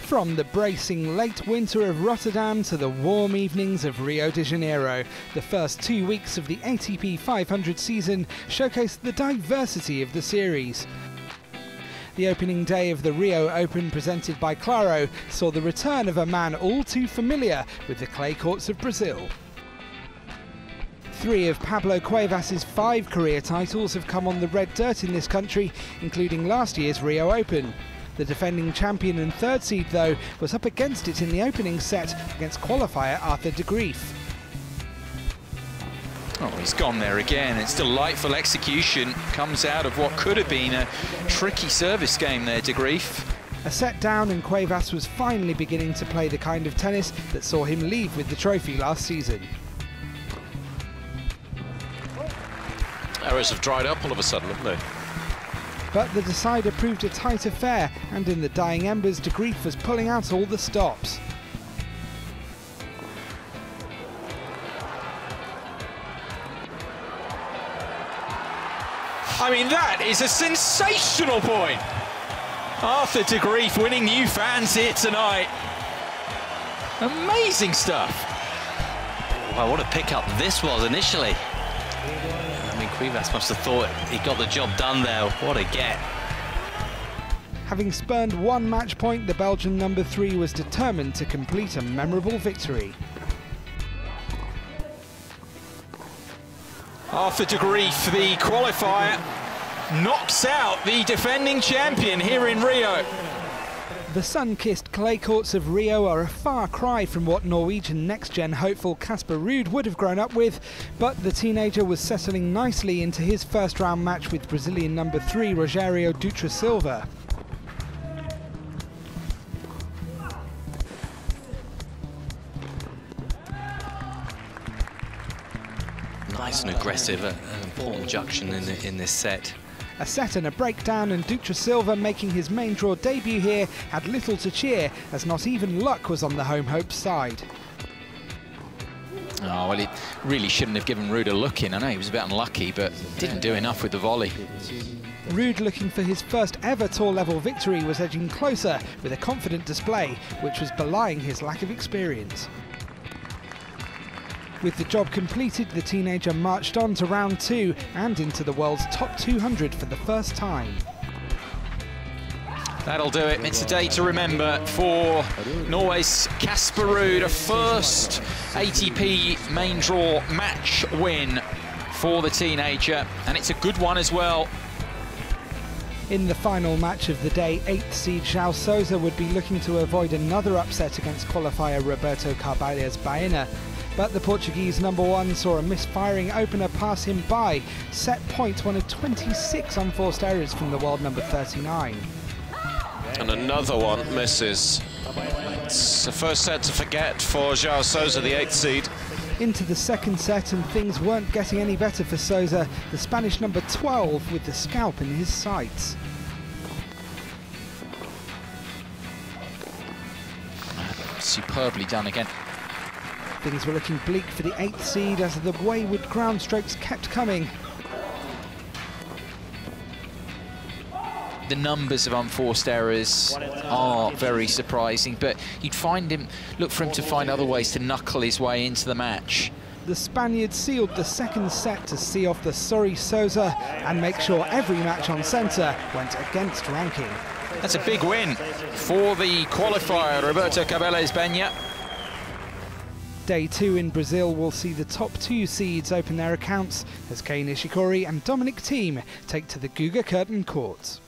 From the bracing late winter of Rotterdam to the warm evenings of Rio de Janeiro, the first 2 weeks of the ATP 500 season showcased the diversity of the series. The opening day of the Rio Open, presented by Claro, saw the return of a man all too familiar with the clay courts of Brazil. 3 of Pablo Cuevas' 5 career titles have come on the red dirt in this country, including last year's Rio Open. The defending champion and 3rd seed, though, was up against it in the opening set against qualifier Arthur de Greef. Oh, he's gone there again. It's delightful execution. Comes out of what could have been a tricky service game there, de Greef. A set down and Cuevas was finally beginning to play the kind of tennis that saw him leave with the trophy last season. Arrows have dried up all of a sudden, haven't they? But the decider proved a tight affair, and in the dying embers, de Greef was pulling out all the stops. I mean, that is a sensational point. Arthur de Greef winning new fans here tonight. Amazing stuff. Wow, what a pickup this was initially. I mean, Cuevas must have thought he got the job done there. What a get. Having spurned 1 match point, the Belgian number 3 was determined to complete a memorable victory. Arthur de Greef, the qualifier, knocks out the defending champion here in Rio. The sun-kissed clay courts of Rio are a far cry from what Norwegian next-gen hopeful Casper Ruud would have grown up with, but the teenager was settling nicely into his first-round match with Brazilian number 3 Rogerio Dutra Silva. Nice and aggressive, an important junction in this set. A set and a breakdown, and Dutra Silva, making his main draw debut here, had little to cheer, as not even luck was on the home hopes side. Oh, well, he really shouldn't have given Ruud a look in. I know he was a bit unlucky, but didn't do enough with the volley. Ruud, looking for his first ever tour-level victory, was edging closer with a confident display, which was belying his lack of experience. With the job completed, the teenager marched on to round 2 and into the world's top 200 for the first time. That'll do it. It's a day to remember for Norway's Casper Ruud, a first ATP main draw match win for the teenager, and it's a good one as well. In the final match of the day, 8th seed Joao Sousa would be looking to avoid another upset against qualifier Roberto Cabello's Baena. But the Portuguese number 1 saw a misfiring opener pass him by. Set point, one of 26 unforced errors from the world number 39. And another one misses. It's the first set to forget for Joao Sousa, the 8th seed. Into the second set, and things weren't getting any better for Sousa, the Spanish number 12 with the scalp in his sights. Superbly done again. Things were looking bleak for the 8th seed as the wayward ground strokes kept coming. The numbers of unforced errors are very surprising, but you'd look for him to find other ways to knuckle his way into the match. The Spaniard sealed the second set to see off the sorry Sousa and make sure every match on centre went against ranking. That's a big win for the qualifier, Roberto Cabello's Baena. Day 2 in Brazil will see the top 2 seeds open their accounts as Kei Nishikori and Dominic Thiem take to the Guga Curtain courts.